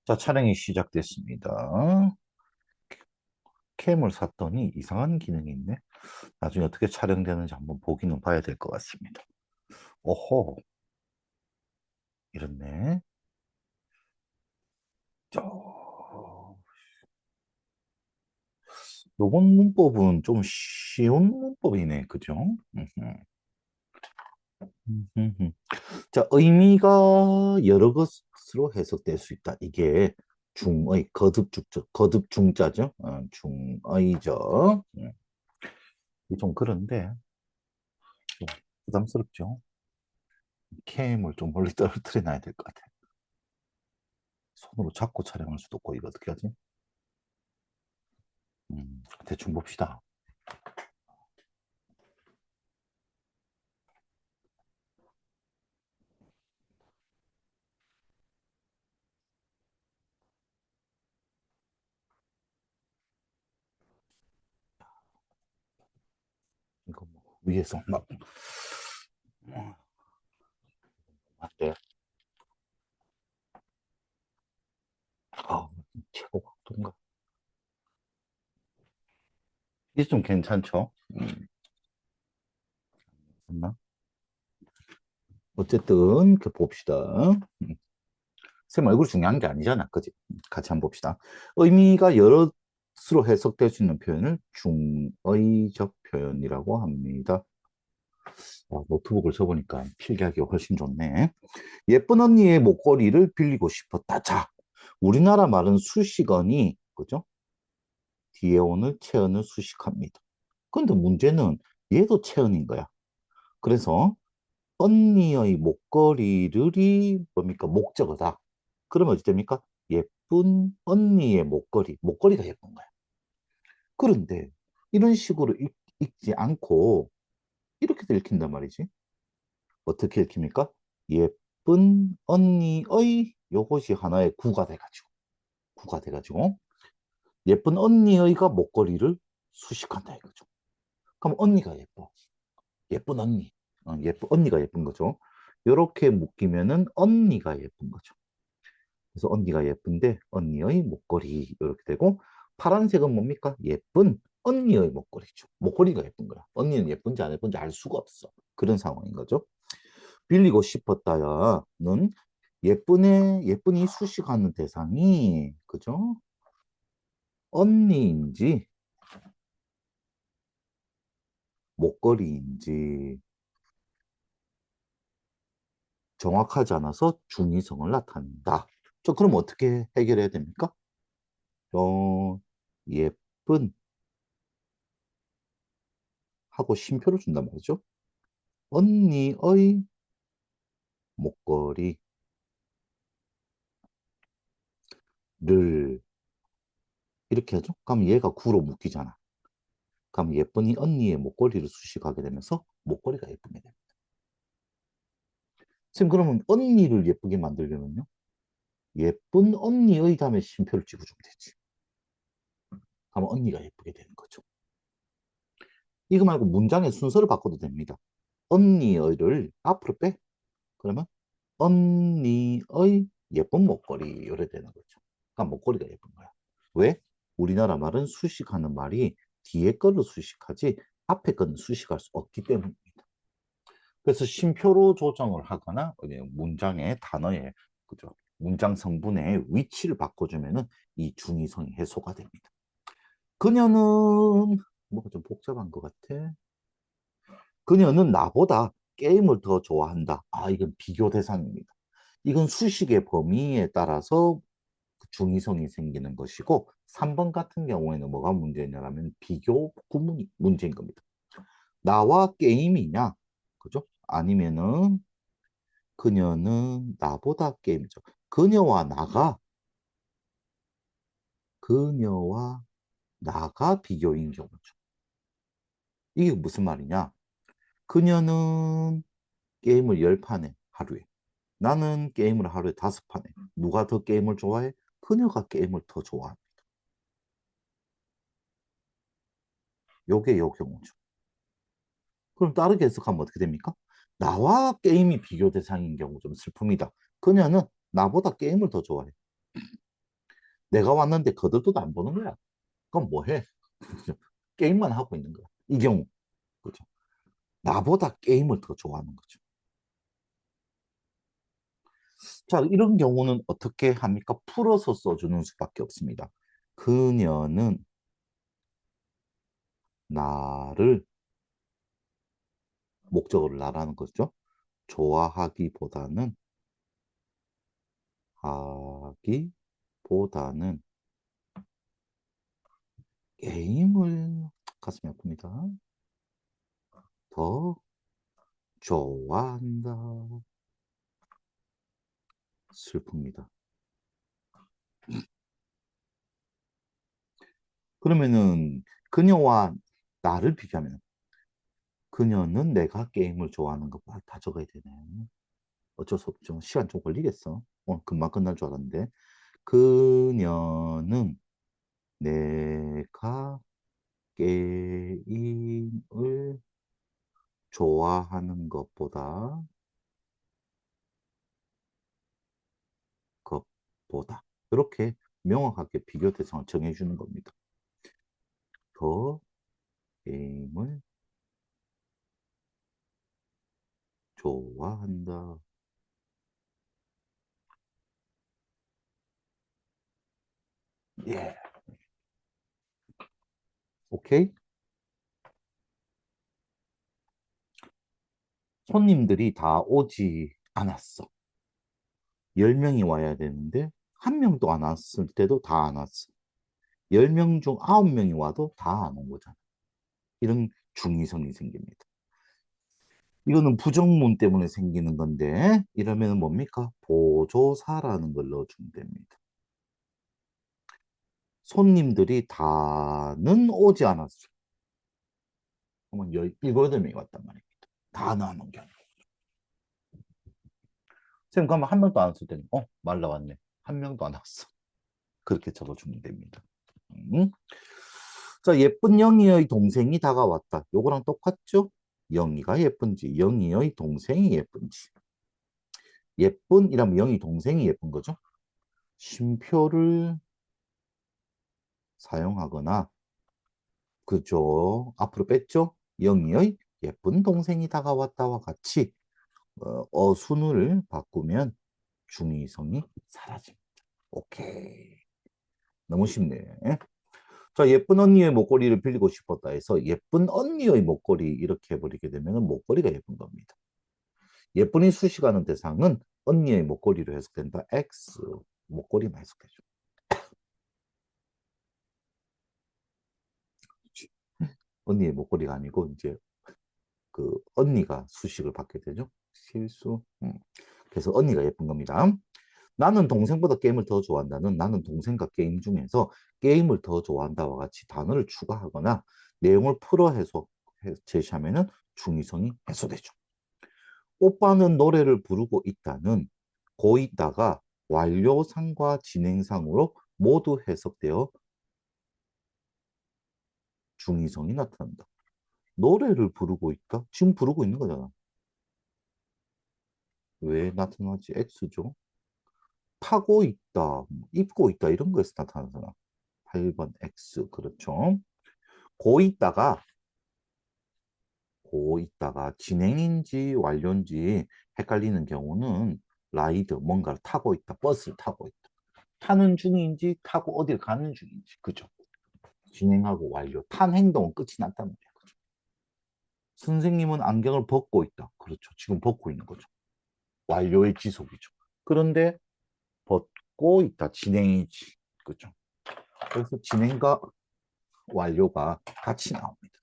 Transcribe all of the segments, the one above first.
자, 촬영이 시작됐습니다. 캠을 샀더니 이상한 기능이 있네. 나중에 어떻게 촬영되는지 한번 보기는 봐야 될 것 같습니다. 오호, 이렇네. 저, 요번 문법은 좀 쉬운 문법이네. 그죠? 음흠. 자, 의미가 여러 것으로 해석될 수 있다. 이게 중의, 거듭 중자죠? 중의죠. 이게 좀 그런데, 좀 부담스럽죠? 캠을 좀 멀리 떨어뜨려 놔야 될 것 같아. 손으로 잡고 촬영할 수도 없고, 이거 어떻게 하지? 대충 봅시다. 이거 뭐, 위에서 막, 안 돼. 아, 최고 각도인가? 이게 좀 괜찮죠? 맞나? 어쨌든, 그 봅시다. 음, 쌤 얼굴 중요한 게 아니잖아. 그지? 같이 한번 봅시다. 의미가 여럿으로 해석될 수 있는 표현을 중의적 표현이라고 합니다. 노트북을 써보니까 필기하기 훨씬 좋네. 예쁜 언니의 목걸이를 빌리고 싶었다. 자, 우리나라 말은 수식어니, 그죠? 뒤에 오는 체언을 수식합니다. 근데 문제는 얘도 체언인 거야. 그래서 언니의 목걸이를이 뭡니까? 목적어다. 그러면 어찌 됩니까? 예쁜 언니의 목걸이. 목걸이가 예쁜 거야. 그런데 이런 식으로 읽지 않고 이렇게도 읽힌단 말이지. 어떻게 읽힙니까? 예쁜 언니의 요것이 하나의 구가 돼가지고 예쁜 언니의가 목걸이를 수식한다 이거죠. 그럼 언니가 예뻐. 예쁜 언니. 예쁜 언니가 예쁜 거죠. 이렇게 묶이면은 언니가 예쁜 거죠. 그래서 언니가 예쁜데 언니의 목걸이 이렇게 되고 파란색은 뭡니까? 예쁜 언니의 목걸이죠. 목걸이가 예쁜 거야. 언니는 예쁜지 안 예쁜지 알 수가 없어. 그런 상황인 거죠. 빌리고 싶었다야는 예쁜이 수식하는 대상이 그죠? 언니인지 목걸이인지 정확하지 않아서 중의성을 나타낸다. 그럼 어떻게 해결해야 됩니까? 예쁜 하고 쉼표를 준단 말이죠. 언니의 목걸이를 이렇게 하죠. 그럼 얘가 구로 묶이잖아. 그럼 예쁜이 언니의 목걸이를 수식하게 되면서 목걸이가 예쁘게 됩니다. 선생님 그러면 언니를 예쁘게 만들려면요. 예쁜 언니의 다음에 쉼표를 찍어주면 되지. 그러면 언니가 예쁘게 되는 거죠. 이거 말고 문장의 순서를 바꿔도 됩니다. 언니의를 앞으로 빼. 그러면 언니의 예쁜 목걸이 이래 되는 거죠. 그러니까 목걸이가 예쁜 거야. 왜? 우리나라 말은 수식하는 말이 뒤에 거를 수식하지 앞에 거는 수식할 수 없기 때문입니다. 그래서 쉼표로 조정을 하거나 문장의 단어의 그죠? 문장 성분의 위치를 바꿔주면은 이 중의성이 해소가 됩니다. 그녀는 뭐가 좀 복잡한 것 같아. 그녀는 나보다 게임을 더 좋아한다. 이건 비교 대상입니다. 이건 수식의 범위에 따라서 중의성이 생기는 것이고 3번 같은 경우에는 뭐가 문제냐면 비교 구문이 문제인 겁니다. 나와 게임이냐? 그죠? 아니면은 그녀는 나보다 게임이죠. 그녀와 나가 비교인 경우죠. 이게 무슨 말이냐? 그녀는 게임을 10판 해, 하루에. 나는 게임을 하루에 5판 해. 누가 더 게임을 좋아해? 그녀가 게임을 더 좋아합니다. 요게 요 경우죠. 그럼 다르게 해석하면 어떻게 됩니까? 나와 게임이 비교 대상인 경우 좀 슬픕니다. 그녀는 나보다 게임을 더 좋아해. 내가 왔는데 거들떠도 안 보는 거야. 그럼 뭐 해? 게임만 하고 있는 거야. 이 경우. 그죠? 나보다 게임을 더 좋아하는 거죠. 자, 이런 경우는 어떻게 합니까? 풀어서 써주는 수밖에 없습니다. 그녀는 나를, 목적어를 나라는 거죠. 좋아하기보다는, 하기보다는 게임을, 가슴이 아픕니다. 더 좋아한다. 슬픕니다. 그러면은 그녀와 나를 비교하면 그녀는 내가 게임을 좋아하는 거 다 적어야 되네. 어쩔 수 없죠. 시간 좀 걸리겠어. 금방 끝날 줄 알았는데. 그녀는 내가 게임을 좋아하는 것보다. 이렇게 명확하게 비교 대상을 정해주는 겁니다. 더 게임을 좋아한다. 예. 오케이? 손님들이 다 오지 않았어. 10명이 와야 되는데, 한 명도 안 왔을 때도 다 안 왔어. 10명 중 9명이 와도 다 안 온 거잖아. 이런 중의성이 생깁니다. 이거는 부정문 때문에 생기는 건데, 이러면 뭡니까? 보조사라는 걸 넣어주면 됩니다. 손님들이 다는 오지 않았어. 그러면 17명이 왔단 말입니다. 다는 안 온 게 아니고. 선생님, 그러면 한 명도 안 왔을 때는, 말 나왔네. 한 명도 안 왔어. 그렇게 적어주면 됩니다. 자, 예쁜 영희의 동생이 다가왔다. 요거랑 똑같죠? 영희가 예쁜지, 영희의 동생이 예쁜지. 예쁜이라면 영희 동생이 예쁜 거죠? 쉼표를 사용하거나, 그죠? 앞으로 뺐죠? 영희의 예쁜 동생이 다가왔다와 같이 어순을 바꾸면 중의성이 사라집니다. 오케이. 너무 쉽네. 자, 예쁜 언니의 목걸이를 빌리고 싶었다 해서 예쁜 언니의 목걸이 이렇게 해버리게 되면 목걸이가 예쁜 겁니다. 예쁜이 수식하는 대상은 언니의 목걸이로 해석된다. X, 목걸이만 해석되죠. 언니의 목걸이가 아니고 이제 그 언니가 수식을 받게 되죠. 실수. 그래서 언니가 예쁜 겁니다. 나는 동생보다 게임을 더 좋아한다는 나는 동생과 게임 중에서 게임을 더 좋아한다와 같이 단어를 추가하거나 내용을 풀어 제시하면은 중의성이 해소되죠. 오빠는 노래를 부르고 있다는 고 있다가 완료상과 진행상으로 모두 해석되어 중의성이 나타난다. 노래를 부르고 있다? 지금 부르고 있는 거잖아. 왜 나타나지? X죠. 타고 있다, 입고 있다 이런 거에서 나타나잖아. 8번 X 그렇죠. 고 있다가 진행인지 완료인지 헷갈리는 경우는 라이드 뭔가를 타고 있다, 버스를 타고 있다. 타는 중인지 타고 어딜 가는 중인지 그죠? 진행하고 완료. 탄 행동은 끝이 났단 말이야. 그죠? 선생님은 안경을 벗고 있다. 그렇죠. 지금 벗고 있는 거죠. 완료의 지속이죠. 그런데 벗고 있다. 진행이지. 그죠? 그래서 진행과 완료가 같이 나옵니다.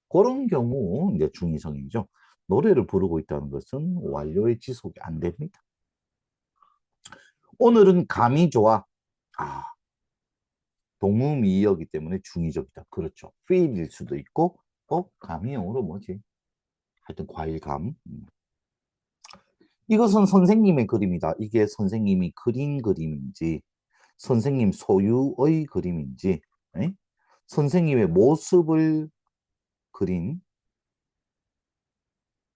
그런 경우 이제 중의성이죠. 노래를 부르고 있다는 것은 완료의 지속이 안 됩니다. 오늘은 감이 좋아. 아, 동음이어기 때문에 중의적이다. 그렇죠. feel일 수도 있고, 감이 영어로 뭐지? 하여튼 과일감. 이것은 선생님의 그림이다. 이게 선생님이 그린 그림인지, 선생님 소유의 그림인지, 에? 선생님의 모습을 그린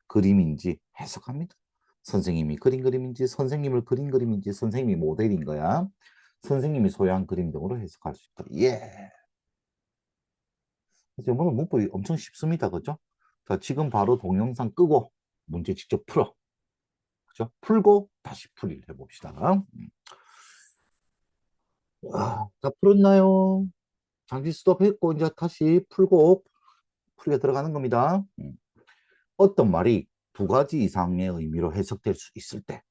그림인지 해석합니다. 선생님이 그린 그림인지, 선생님을 그린 그림인지, 선생님이 모델인 거야. 선생님이 소유한 그림 등으로 해석할 수 있다. 예. 그래서 이거는 문법이 엄청 쉽습니다. 그죠? 자, 지금 바로 동영상 끄고 문제 직접 풀어. 그죠? 풀고 다시 풀이를 해봅시다. 자, 풀었나요? 잠시 스톱했고 이제 다시 풀고 풀이가 들어가는 겁니다. 어떤 말이 두 가지 이상의 의미로 해석될 수 있을 때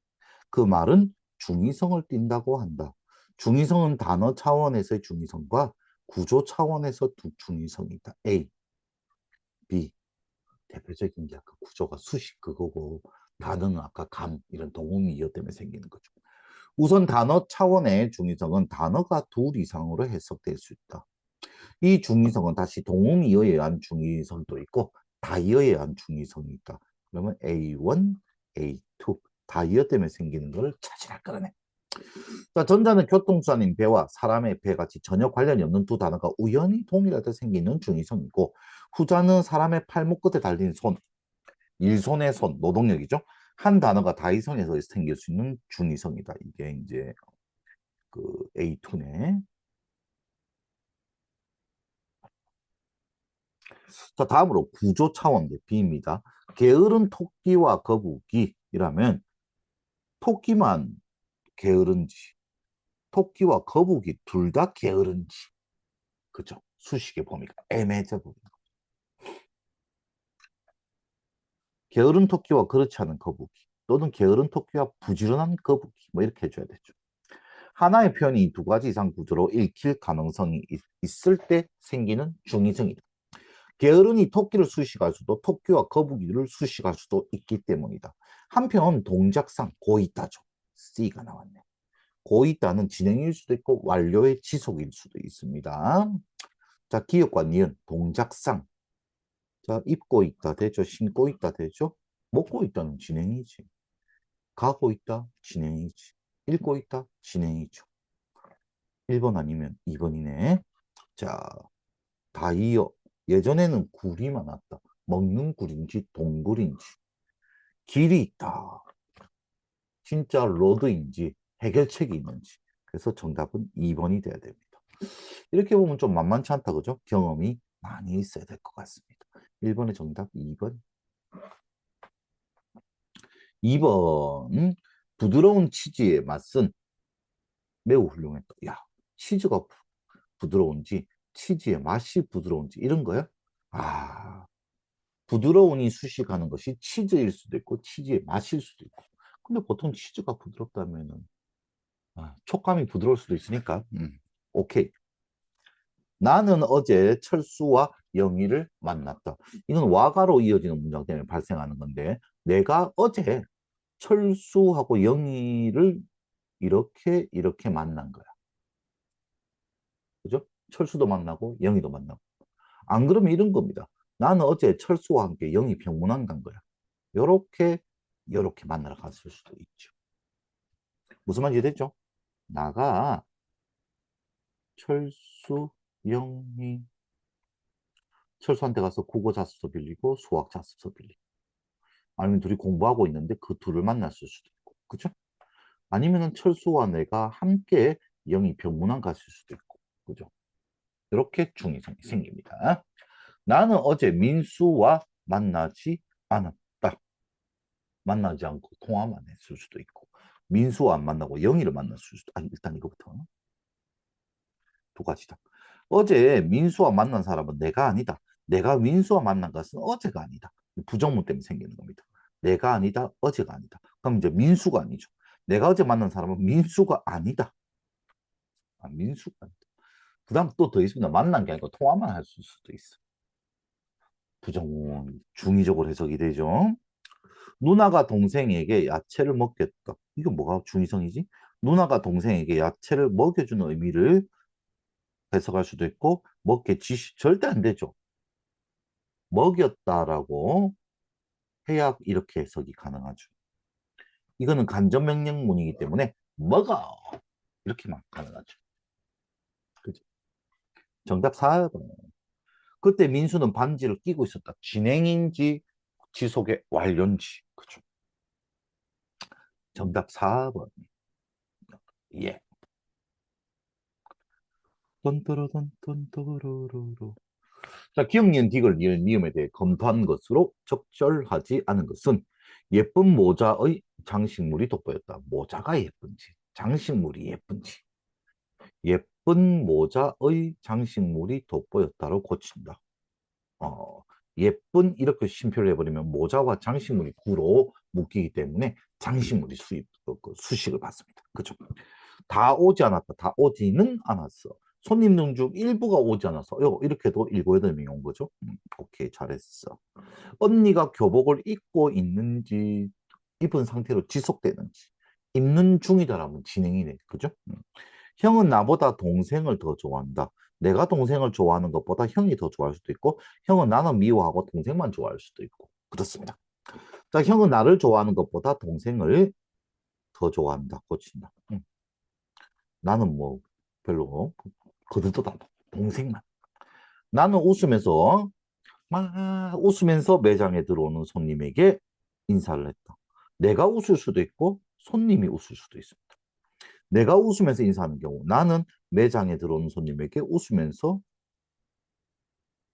그 말은 중의성을 띈다고 한다. 중의성은 단어 차원에서의 중의성과 구조 차원에서 두 중의성이 있다. A, B. 대표적인 게 아까 구조가 수식 그거고 단어는 아까 감 이런 동음이 이어 때문에 생기는 거죠. 우선 단어 차원의 중의성은 단어가 둘 이상으로 해석될 수 있다. 이 중의성은 다시 동음이어에 의한 중의성도 있고 다이어에 의한 중의성이 있다. 그러면 A1, A2 다이어 때문에 생기는 걸 차지할 거라네. 자, 전자는 교통수단인 배와 사람의 배 같이 전혀 관련이 없는 두 단어가 우연히 동일할 때 생기는 중의성이고 후자는 사람의 팔목 끝에 달린 손, 일손의 손, 노동력이죠. 한 단어가 다이성에서 생길 수 있는 중의성이다. 이게 이제 그 A2네. 자, 다음으로 구조 차원의 B입니다. 게으른 토끼와 거북이라면 토끼만 게으른지, 토끼와 거북이 둘 다 게으른지, 그죠? 수식의 범위가 애매해져 버립니다. 게으른 토끼와 그렇지 않은 거북이, 또는 게으른 토끼와 부지런한 거북이, 뭐 이렇게 해줘야 되죠. 하나의 표현이 두 가지 이상 구조로 읽힐 가능성이 있을 때 생기는 중의성이다. 게으름이 토끼를 수식할 수도 토끼와 거북이를 수식할 수도 있기 때문이다. 한편 동작상 고있다죠. C가 나왔네. 고있다는 진행일 수도 있고 완료의 지속일 수도 있습니다. 자, 기억과 니은 동작상. 자, 입고 있다 되죠. 신고 있다 되죠. 먹고 있다는 진행이지. 가고 있다 진행이지. 읽고 있다 진행이죠. 1번 아니면 2번이네. 자, 다이어. 예전에는 굴이 많았다. 먹는 굴인지 동굴인지. 길이 있다. 진짜 로드인지 해결책이 있는지. 그래서 정답은 2번이 돼야 됩니다. 이렇게 보면 좀 만만치 않다. 그죠? 경험이 많이 있어야 될 것 같습니다. 1번의 정답 2번. 2번. 부드러운 치즈의 맛은 매우 훌륭했다. 야, 치즈가 부드러운지 치즈의 맛이 부드러운지 이런 거야? 아, 부드러운이 수식하는 것이 치즈일 수도 있고 치즈의 맛일 수도 있고. 근데 보통 치즈가 부드럽다면은 촉감이 부드러울 수도 있으니까 오케이. 나는 어제 철수와 영희를 만났다. 이건 와가로 이어지는 문장 때문에 발생하는 건데 내가 어제 철수하고 영희를 이렇게 만난 거야. 그죠? 철수도 만나고 영희도 만나고. 안 그러면 이런 겁니다. 나는 어제 철수와 함께 영희 병문안 간 거야. 요렇게 만나러 갔을 수도 있죠. 무슨 말인지 됐죠? 나가 철수, 영희, 철수한테 가서 국어 자습서 빌리고 수학 자습서 빌리고 아니면 둘이 공부하고 있는데 그 둘을 만났을 수도 있고 그죠? 아니면은 철수와 내가 함께 영희 병문안 갔을 수도 있고 그죠? 이렇게 중의성이 생깁니다. 나는 어제 민수와 만나지 않았다. 만나지 않고 통화만 했을 수도 있고 민수와 안 만나고 영희를 만났을 수도 아니 일단 이거부터 두 가지다. 어제 민수와 만난 사람은 내가 아니다. 내가 민수와 만난 것은 어제가 아니다. 부정문 때문에 생기는 겁니다. 내가 아니다. 어제가 아니다. 그럼 이제 민수가 아니죠. 내가 어제 만난 사람은 민수가 아니다. 민수가 아니다. 그 다음 또 더 있습니다. 만난 게 아니고 통화만 할 수도 있어. 부정문 중의적으로 해석이 되죠. 누나가 동생에게 야채를 먹겠다. 이건 뭐가 중의성이지? 누나가 동생에게 야채를 먹여주는 의미를 해석할 수도 있고 먹겠지 절대 안 되죠. 먹였다라고 해야 이렇게 해석이 가능하죠. 이거는 간접명령문이기 때문에 먹어 이렇게만 가능하죠. 그죠? 정답 4번. 그때 민수는 반지를 끼고 있었다. 진행인지 지속의 완료인지. 그죠? 정답 4번. 예. 떤떠러던떤떠러러러. 자, 기억, 니은, 디귿, 니은, 니음에 대해 검토한 것으로 적절하지 않은 것은 예쁜 모자의 장식물이 돋보였다. 모자가 예쁜지, 장식물이 예쁜지. 예쁜 모자의 장식물이 돋보였다로 고친다. 예쁜 이렇게 심표를 해버리면 모자와 장식물이 구로 묶이기 때문에 장식물이 수식을 받습니다. 그죠? 다 오지 않았다. 다 오지는 않았어. 손님 중 일부가 오지 않았어. 이렇게도 7, 8명이 온 거죠. 오케이, 잘했어. 언니가 교복을 입고 있는지, 입은 상태로 지속되는지, 입는 중이다라면 진행이네. 그죠? 형은 나보다 동생을 더 좋아한다. 내가 동생을 좋아하는 것보다 형이 더 좋아할 수도 있고, 형은 나는 미워하고 동생만 좋아할 수도 있고. 그렇습니다. 자, 형은 나를 좋아하는 것보다 동생을 더 좋아한다. 고친다. 나는 뭐 별로 거들떠도 않고 동생만. 나는 웃으면서 막 웃으면서 매장에 들어오는 손님에게 인사를 했다. 내가 웃을 수도 있고 손님이 웃을 수도 있습니다. 내가 웃으면서 인사하는 경우 나는 매장에 들어오는 손님에게 웃으면서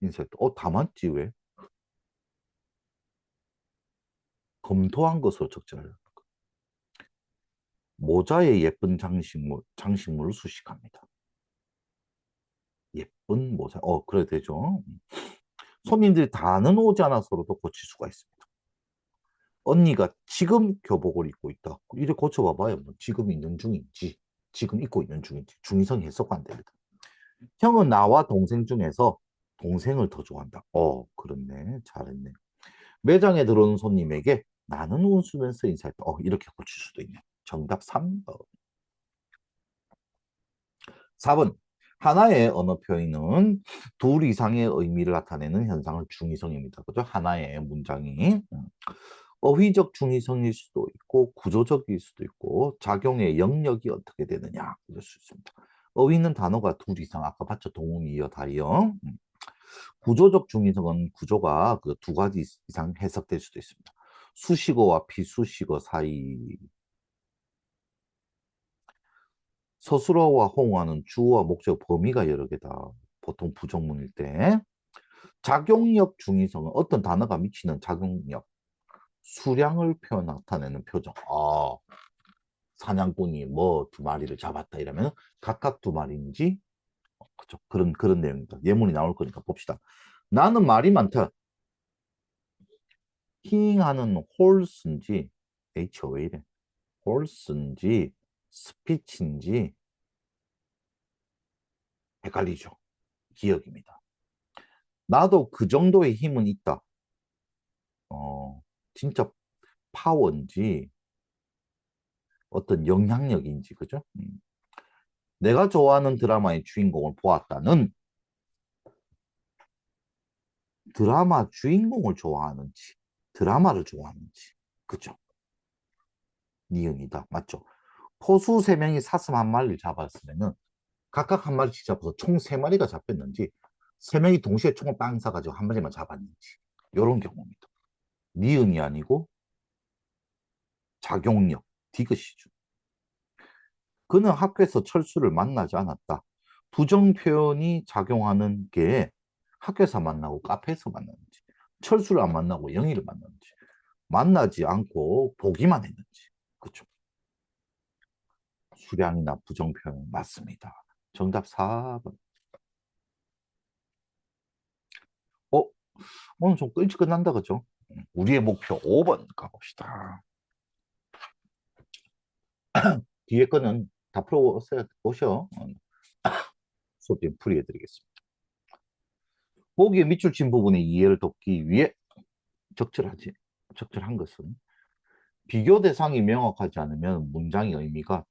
인사했다. 다 맞지 왜? 검토한 것으로 적절하다. 모자에 예쁜 장식물을 수식합니다. 예쁜 모자. 그래 되죠. 손님들이 다는 오지 않아서도 고칠 수가 있습니다. 언니가 지금 교복을 입고 있다. 이래 고쳐봐봐요. 뭐 지금 있는 중인지, 지금 입고 있는 중인지, 중의성 해석 안 됩니다. 형은 나와 동생 중에서 동생을 더 좋아한다. 그렇네. 잘했네. 매장에 들어오는 손님에게 나는 웃으면서 인사했다. 이렇게 고칠 수도 있네. 정답 3번. 4번. 하나의 언어 표현은 둘 이상의 의미를 나타내는 현상을 중의성입니다. 그죠? 하나의 문장이. 어휘적 중의성일 수도 있고 구조적일 수도 있고 작용의 영역이 어떻게 되느냐 이럴 수 있습니다. 어휘는 단어가 둘 이상 아까 봤죠? 동음이어 다이어. 구조적 중의성은 구조가 그 두 가지 이상 해석될 수도 있습니다. 수식어와 비수식어 사이 서술어와 호응하는 주어와 목적 범위가 여러 개다. 보통 부정문일 때. 작용력 중의성은 어떤 단어가 미치는 작용력 수량을 나타내는 표정. 사냥꾼이 뭐 두 마리를 잡았다 이러면 각각 두 마리인지 그죠? 그런 내용입니다. 예문이 나올 거니까 봅시다. 나는 말이 많다. 킹하는 홀스인지 H가 왜 이래? 홀스인지 스피치인지 헷갈리죠. 기억입니다. 나도 그 정도의 힘은 있다. 진짜 파워인지 어떤 영향력인지 그죠? 내가 좋아하는 드라마의 주인공을 보았다는 드라마 주인공을 좋아하는지, 드라마를 좋아하는지. 그죠? 니은이다. 맞죠? 포수 3명이 사슴 한 마리를 잡았으면은 각각 한 마리씩 잡아서 총 3마리가 잡혔는지 3명이 동시에 총을 빵 쏴가지고 한 마리만 잡았는지 이런 경우입니다. 니은이 아니고 작용력, 디귿이죠. 그는 학교에서 철수를 만나지 않았다. 부정 표현이 작용하는 게 학교에서 만나고 카페에서 만났는지 철수를 안 만나고 영희를 만났는지 만나지 않고 보기만 했는지. 그렇죠. 수량이나 부정 표현 맞습니다. 정답 4번. 어, 오늘 좀 일찍 끝난다, 그죠? 우리의 목표 5번 가봅시다. 뒤에 거는 다 풀어오셔. 수업 좀 풀이해드리겠습니다. 보기에 밑줄 친 부분의 이해를 돕기 위해 적절한 것은 비교 대상이 명확하지 않으면 문장의 의미가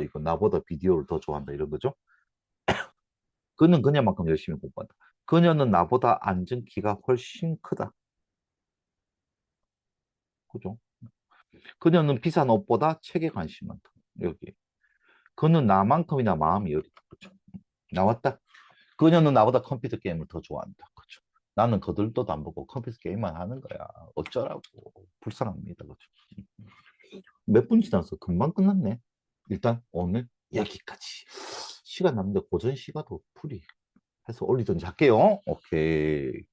이거 나보다 비디오를 더 좋아한다 이런 거죠. 그는 그녀만큼 열심히 공부한다. 그녀는 나보다 앉은 키가 훨씬 크다. 그죠? 그녀는 비싼 옷보다 책에 관심이 많다. 여기. 그는 나만큼이나 마음이 여리다. 그죠? 나왔다. 그녀는 나보다 컴퓨터 게임을 더 좋아한다. 그죠? 나는 거들떠도 안 보고 컴퓨터 게임만 하는 거야. 어쩌라고. 불쌍합니다. 그죠? 몇 분 지나서 금방 끝났네. 일단 오늘 여기까지. 시간 남는데 고전 시가도 풀이 해서 올리든지 할게요. 오케이.